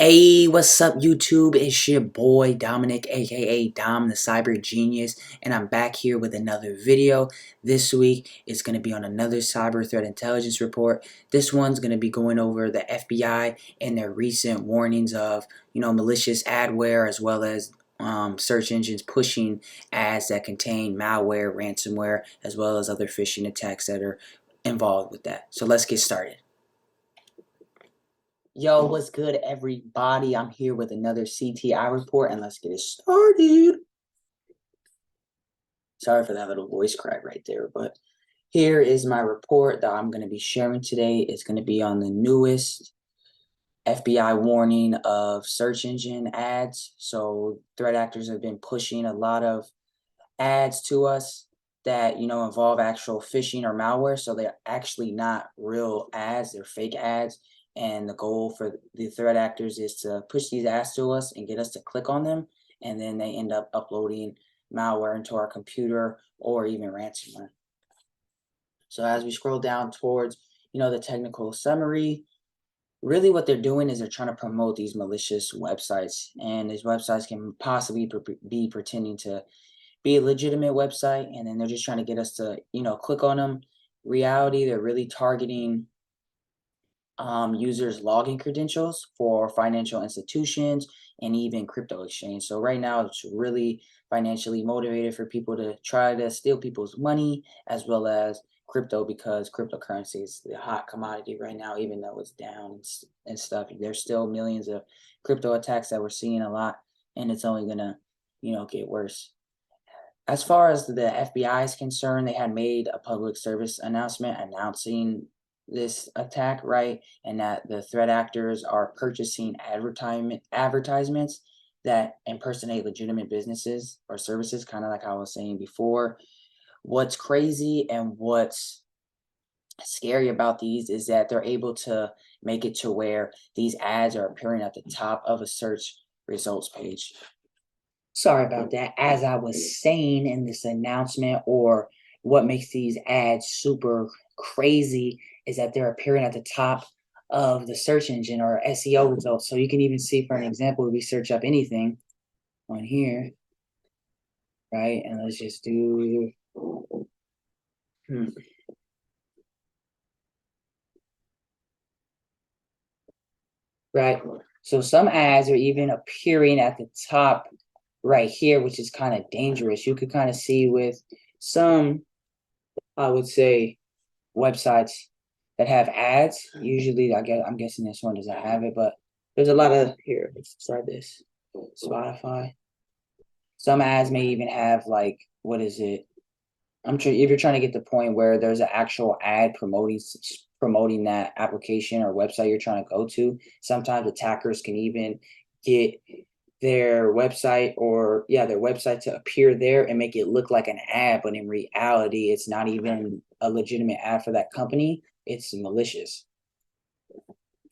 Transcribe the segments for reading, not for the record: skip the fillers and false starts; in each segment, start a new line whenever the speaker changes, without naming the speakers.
Hey, what's up, YouTube? It's your boy Dominic, aka Dom the Cyber Genius, and I'm back here with another video. This week it's going to be on another cyber threat intelligence report. This one's going to be going over the FBI and their recent warnings of, malicious adware, as well as search engines pushing ads that contain malware, ransomware, as well as other phishing attacks that are involved with that. So let's get started. Yo, what's good, everybody? I'm here with another CTI report, and let's get it started. Sorry for that little voice crack right there, but here is my report that I'm going to be sharing today. It's going to be on the newest FBI warning of search engine ads. So threat actors have been pushing a lot of ads to us that involve actual phishing or malware, so they're actually not real ads, they're fake ads. And the goal for the threat actors is to push these ads to us and get us to click on them, and then they end up uploading malware into our computer or even ransomware. So as we scroll down towards the technical summary, really what they're doing is they're trying to promote these malicious websites, and these websites can possibly be pretending to be a legitimate website, and then they're just trying to get us to click on them. Reality, they're really targeting users' login credentials for financial institutions and even crypto exchange. So right now it's really financially motivated for people to try to steal people's money, as well as crypto, because cryptocurrency is the hot commodity right now. Even though it's down and stuff, there's still millions of crypto attacks that we're seeing a lot, and it's only gonna get worse. As far as the FBI is concerned, they had made a public service announcement announcing this attack, right? And that the threat actors are purchasing advertisements that impersonate legitimate businesses or services, kind of like I was saying before. What's crazy and what's scary about these is that they're able to make it to where these ads are appearing at the top of a search results page. Sorry about that. As I was saying in this announcement, or what makes these ads super crazy, is that they're appearing at the top of the search engine or SEO results. So you can even see, for an example, if we search up anything on here, right? And let's just do, right? So some ads are even appearing at the top right here, which is kind of dangerous. You could kind of see with some, I would say, websites that have ads. Usually, I'm guessing this one doesn't have it, but there's a lot of here. Let's start this. Spotify. Some ads may even have, like, what is it? I'm sure if you're trying to get the point where there's an actual ad promoting that application or website you're trying to go to. Sometimes attackers can even get their website to appear there and make it look like an ad, but in reality it's not even a legitimate ad for that company. It's malicious.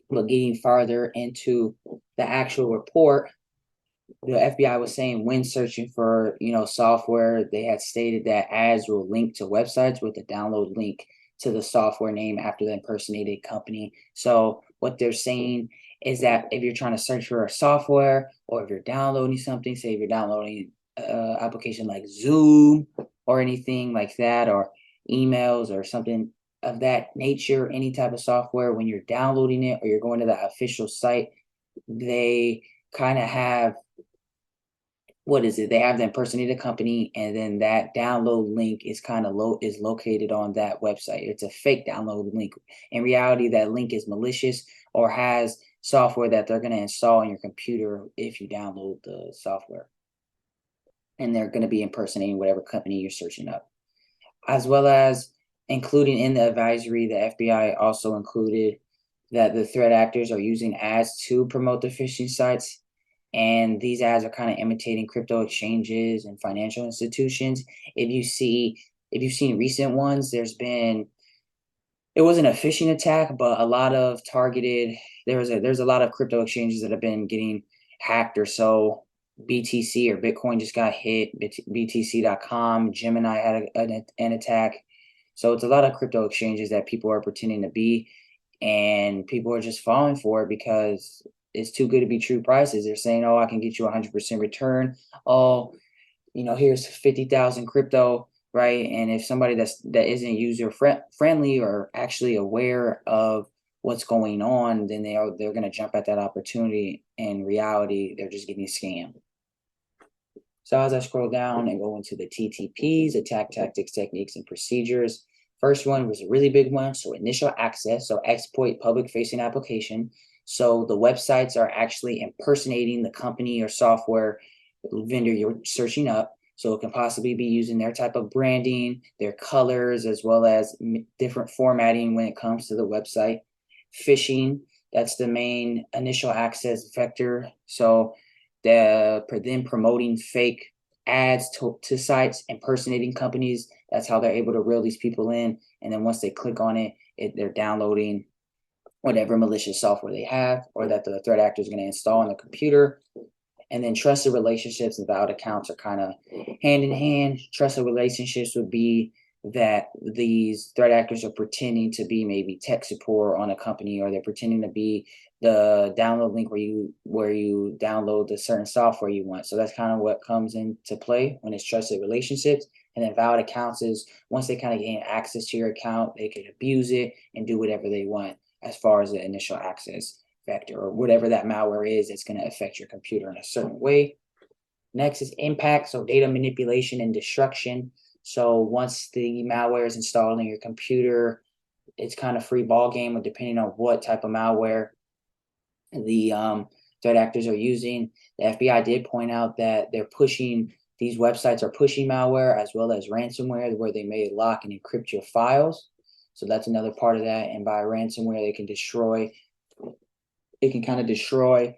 But getting farther into the actual report, the FBI was saying when searching for software, they had stated that ads will link to websites with a download link to the software name after the impersonated company. So what they're saying is that if you're trying to search for a software, or if you're downloading something, say if you're downloading an application like Zoom or anything like that, or emails or something of that nature, any type of software, when you're downloading it or you're going to the official site, they kind of have, what is it? They have the impersonated company, and then that download link is kind of located on that website. It's a fake download link. In reality, that link is malicious or has software that they're going to install on your computer if you download the software. And they're going to be impersonating whatever company you're searching up. As well as including in the advisory, the FBI also included that the threat actors are using ads to promote the phishing sites, and these ads are kind of imitating crypto exchanges and financial institutions. If you've seen recent ones, it wasn't a phishing attack, but a lot of targeted, there's a lot of crypto exchanges that have been getting hacked or so. BTC or Bitcoin just got hit. BTC.com, Gemini had an attack. So it's a lot of crypto exchanges that people are pretending to be, and people are just falling for it because it's too good to be true prices. They're saying, oh, I can get you 100% return. Oh, here's 50,000 crypto, right? And if somebody that isn't user friendly or actually aware of what's going on, then they're going to jump at that opportunity. In reality, they're just getting scammed. So as I scroll down and go into the TTPs, attack tactics, techniques, and procedures, first one was a really big one. So initial access, so exploit public-facing application. So the websites are actually impersonating the company or software vendor you're searching up. So it can possibly be using their type of branding, their colors, as well as different formatting when it comes to the website. Phishing, that's the main initial access vector. So then promoting fake ads to sites, impersonating companies. That's how they're able to reel these people in. And then once they click on it, they're downloading whatever malicious software they have or that the threat actor is going to install on the computer. And then trusted relationships and valid accounts are kind of hand in hand. Trusted relationships would be that these threat actors are pretending to be maybe tech support on a company, or they're pretending to be the download link where you download the certain software you want. So that's kind of what comes into play when it's trusted relationships. And then valid accounts is once they kind of gain access to your account, they can abuse it and do whatever they want as far as the initial access vector or whatever that malware is. It's going to affect your computer in a certain way. Next is impact, so data manipulation and destruction. So once the malware is installed in your computer, it's kind of free ball game, depending on what type of malware the threat actors are using. The FBI did point out that these websites are pushing malware as well as ransomware, where they may lock and encrypt your files. So that's another part of that. And by ransomware, it can kind of destroy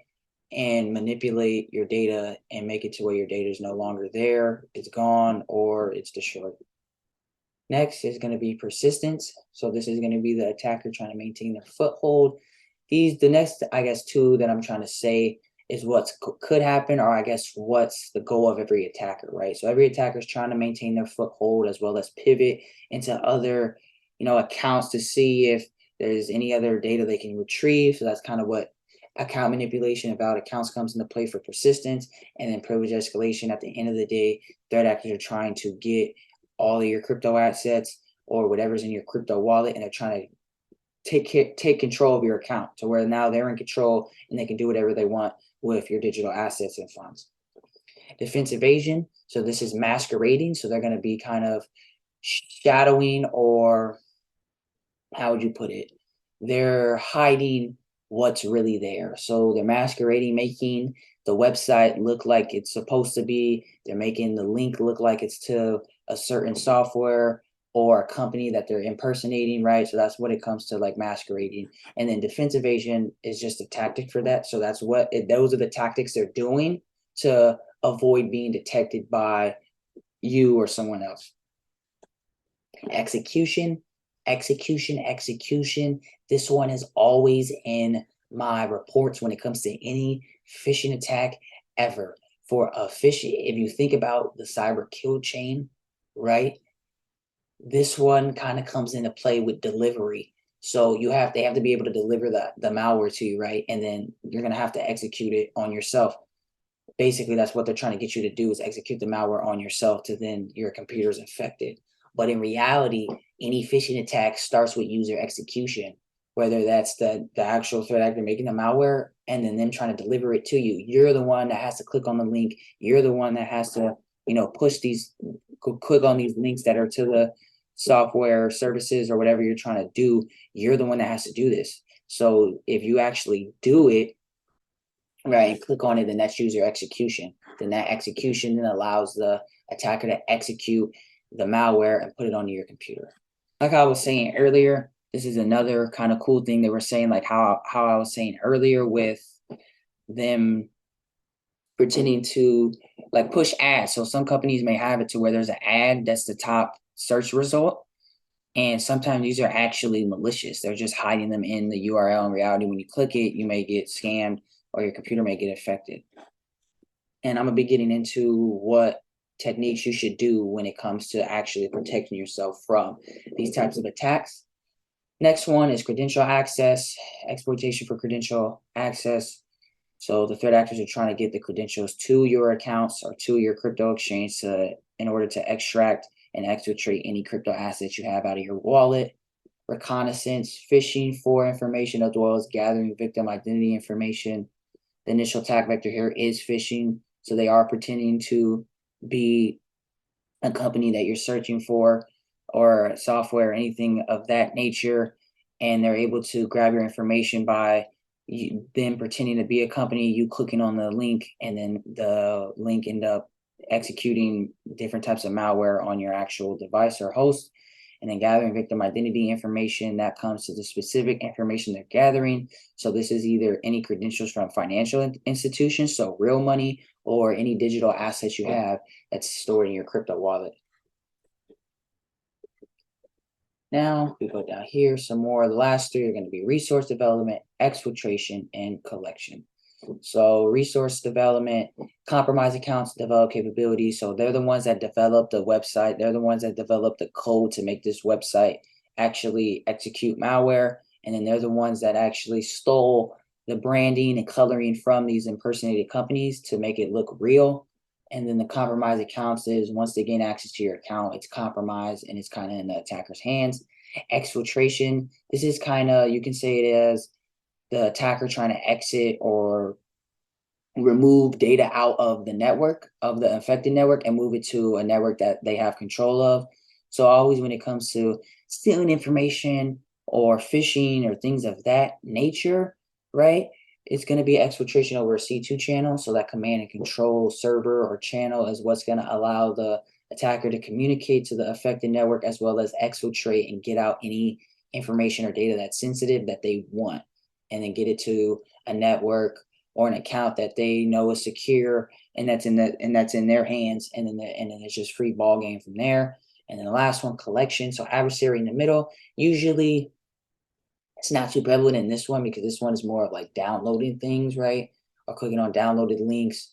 and manipulate your data and make it to where your data is no longer there, it's gone, or it's destroyed. Next is going to be persistence. So this is going to be the attacker trying to maintain their foothold. The next, I guess, two that I'm trying to say is what could happen, or I guess what's the goal of every attacker, right? So every attacker is trying to maintain their foothold as well as pivot into other, accounts to see if there's any other data they can retrieve. So that's kind of what account manipulation and valid accounts comes into play for persistence. And then privilege escalation, at the end of the day, threat actors are trying to get all of your crypto assets or whatever's in your crypto wallet, and they're trying to take control of your account to where now they're in control and they can do whatever they want with your digital assets and funds. Defense evasion, so this is masquerading. So they're going to be kind of shadowing, or how would you put it? They're hiding what's really there. So they're masquerading, making the website look like it's supposed to be. They're making the link look like it's to a certain software or a company that they're impersonating, right? So that's what it comes to, like masquerading. And then defense evasion is just a tactic for that. So those are the tactics they're doing to avoid being detected by you or someone else. Execution. This one is always in my reports when it comes to any phishing attack ever. For a phishing, if you think about the cyber kill chain, right? This one kind of comes into play with delivery. So they have to be able to deliver the malware to you, right? And then you're gonna have to execute it on yourself. Basically, that's what they're trying to get you to do, is execute the malware on yourself to then your computer's infected. But in reality, any phishing attack starts with user execution, whether that's the actual threat actor making the malware and then them trying to deliver it to you. You're the one that has to click on the link. You're the one that has to, click on these links that are to the software services or whatever you're trying to do. You're the one that has to do this. So if you actually do it, right, and click on it, then that's user execution. Then that execution then allows the attacker to execute the malware and put it onto your computer. Like I was saying earlier, this is another kind of cool thing they were saying, like how I was saying earlier with them pretending to like push ads. So some companies may have it to where there's an ad that's the top search result. And sometimes these are actually malicious. They're just hiding them in the URL. In reality, when you click it, you may get scammed or your computer may get affected. And I'm going to be getting into what techniques you should do when it comes to actually protecting yourself from these types of attacks. Next one is credential access, exploitation for credential access. So the threat actors are trying to get the credentials to your accounts or to your crypto exchange in order to extract and exfiltrate any crypto assets you have out of your wallet. Reconnaissance, phishing for information, as well as gathering victim identity information. The initial attack vector here is phishing. So they are pretending to be a company that you're searching for or software or anything of that nature. And they're able to grab your information by them pretending to be a company, you clicking on the link, and then the link end up executing different types of malware on your actual device or host. And then gathering victim identity information that comes to the specific information they're gathering. So this is either any credentials from financial institutions, so real money, or any digital assets you have that's stored in your crypto wallet. Now we go down here some more. The last three are going to be resource development, exfiltration, and collection. So resource development, compromised accounts develop capabilities. So they're the ones that develop the website. They're the ones that develop the code to make this website actually execute malware. And then they're the ones that actually stole the branding and coloring from these impersonated companies to make it look real. And then the compromised accounts is once they gain access to your account, it's compromised and it's kind of in the attacker's hands. Exfiltration, this is kind of, you can say it as the attacker trying to exit or remove data out of the network, of the infected network, and move it to a network that they have control of. So always when it comes to stealing information or phishing or things of that nature, right? It's going to be exfiltration over a C2 channel. So that command and control server or channel is what's going to allow the attacker to communicate to the affected network as well as exfiltrate and get out any information or data that's sensitive that they want, and then get it to a network or an account that they know is secure and that's in their hands, and then it's just free ball game from there. And then the last one, collection. So adversary in the middle. Usually it's not too prevalent in this one because this one is more of like downloading things, right? Or clicking on downloaded links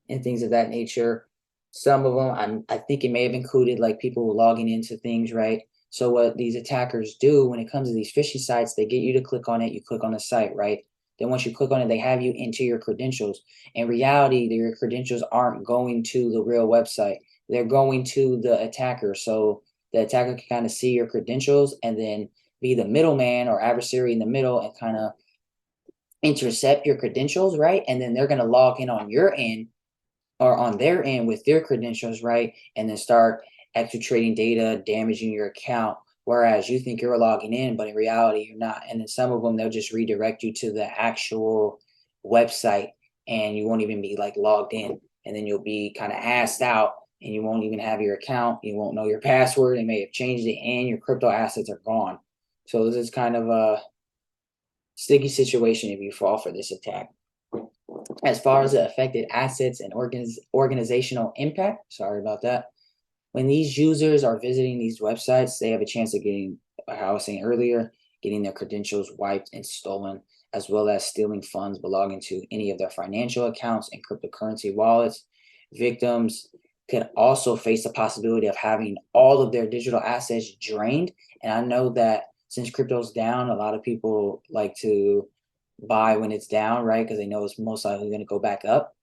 and things of that nature. Some of them, I think it may have included like people logging into things, right? So what these attackers do when it comes to these phishing sites, they get you to click on it. You click on the site, right? Then once you click on it, they have you enter your credentials. In reality, your credentials aren't going to the real website. They're going to the attacker. So the attacker can kind of see your credentials and then be the middleman or adversary in the middle and kind of intercept your credentials, right? And then they're going to log in on your end or on their end with their credentials, right? And then start exfiltrating data, damaging your account. Whereas you think you're logging in, but in reality, you're not. And then some of them, they'll just redirect you to the actual website and you won't even be like logged in. And then you'll be kind of asked out and you won't even have your account. You won't know your password. They may have changed it and your crypto assets are gone. So this is kind of a sticky situation if you fall for this attack. As far as the affected assets and organizational impact, sorry about that. When these users are visiting these websites, they have a chance of getting, how I was saying earlier, getting their credentials wiped and stolen, as well as stealing funds belonging to any of their financial accounts and cryptocurrency wallets. Victims could also face the possibility of having all of their digital assets drained. And I know that since crypto's down, a lot of people like to buy when it's down, right? Because they know it's most likely going to go back up.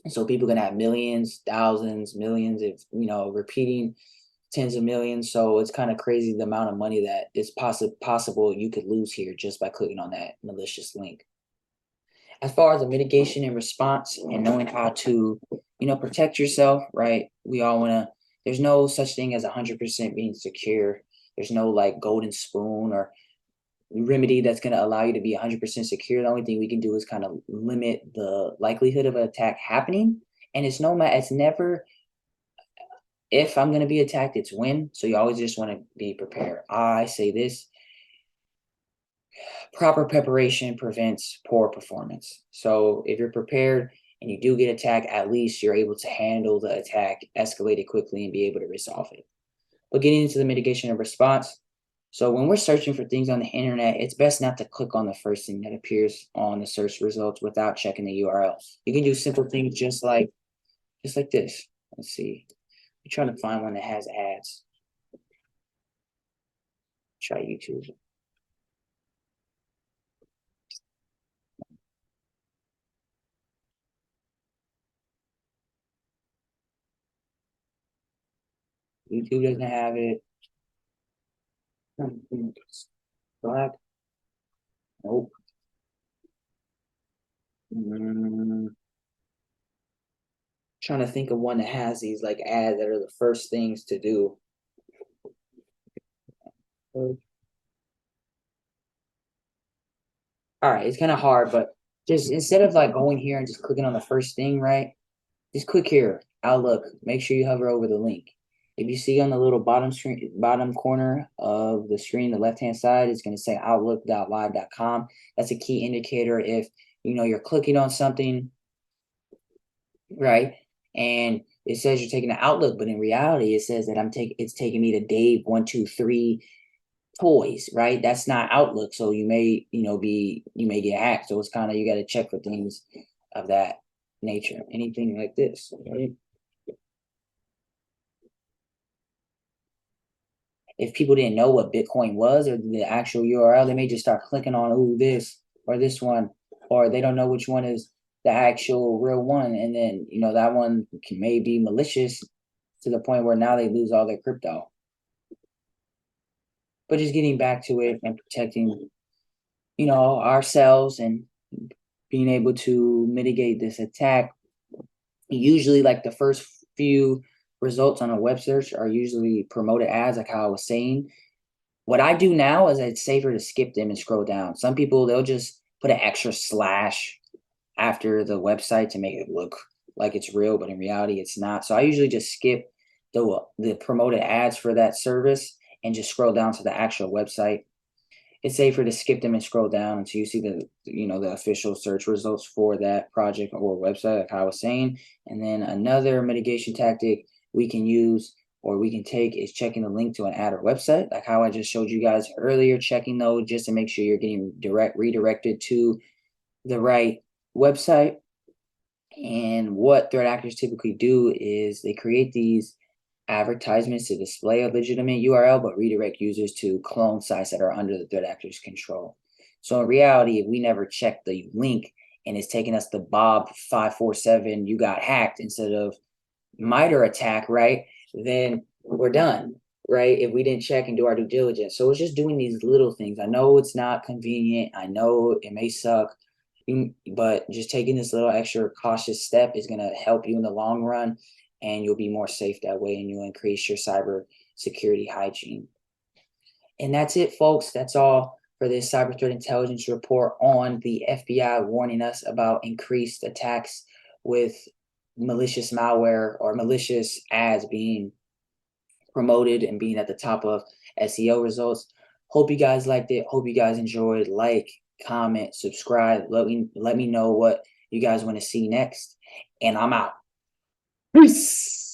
So people can have millions, thousands, millions, if repeating tens of millions. So it's kind of crazy the amount of money that is possible you could lose here just by clicking on that malicious link. As far as the mitigation and response and knowing how to, protect yourself, right? We all want to, there's no such thing as 100% being secure. There's no like golden spoon or remedy that's going to allow you to be 100% secure. The only thing we can do is kind of limit the likelihood of an attack happening. And it's never if I'm going to be attacked, it's when. So you always just want to be prepared. I say this: proper preparation prevents poor performance. So if you're prepared and you do get attacked, at least you're able to handle the attack, escalate it quickly, and be able to resolve it. But getting into the mitigation and response. So when we're searching for things on the internet, it's best not to click on the first thing that appears on the search results without checking the URL. You can do simple things just like this. Let's see. I'm trying to find one that has ads. Try YouTube. YouTube doesn't have it. Black. Nope. Trying to think of one that has these like ads that are the first things to do. All right, it's kind of hard, but just instead of like going here and just clicking on the first thing, right? Just click here, Outlook. Make sure you hover over the link. If you see on the little bottom corner of the screen, the left-hand side, it's going to say outlook.live.com. That's a key indicator if you're clicking on something, right? And it says you're taking an Outlook, but in reality, it says that it's taking me to Dave123 toys, right? That's not Outlook. So you may get hacked. So it's kind of, you got to check for things of that nature. Anything like this, right? If people didn't know what Bitcoin was or the actual URL, they may just start clicking on, ooh, this or this one, or they don't know which one is the actual real one. And then, that one may be malicious to the point where now they lose all their crypto. But just getting back to it and protecting, ourselves and being able to mitigate this attack. Usually, like the first few results on a web search are usually promoted ads, like how I was saying. What I do now is it's safer to skip them and scroll down. Some people, they'll just put an extra slash after the website to make it look like it's real, but in reality, it's not. So I usually just skip the promoted ads for that service and just scroll down to the actual website. It's safer to skip them and scroll down until you see the official search results for that project or website, like I was saying. And then another mitigation tactic we can use or we can take is checking the link to an ad or website, like how I just showed you guys earlier, checking those just to make sure you're getting redirected to the right website. And what threat actors typically do is they create these advertisements to display a legitimate URL, but redirect users to clone sites that are under the threat actor's control. So in reality, if we never check the link and it's taking us to Bob547, you got hacked instead of MITRE attack, right? Then we're done, right? If we didn't check and do our due diligence. So it's just doing these little things. I know it's not convenient. I know it may suck, but just taking this little extra cautious step is going to help you in the long run, and you'll be more safe that way, and you'll increase your cyber security hygiene. And that's it, folks. That's all for this cyber threat intelligence report on the FBI warning us about increased attacks with malicious malware or malicious ads being promoted and being at the top of SEO results. Hope you guys liked it. Hope you guys enjoyed. Like, comment, subscribe. Let me know what you guys want to see next. And I'm out. Peace.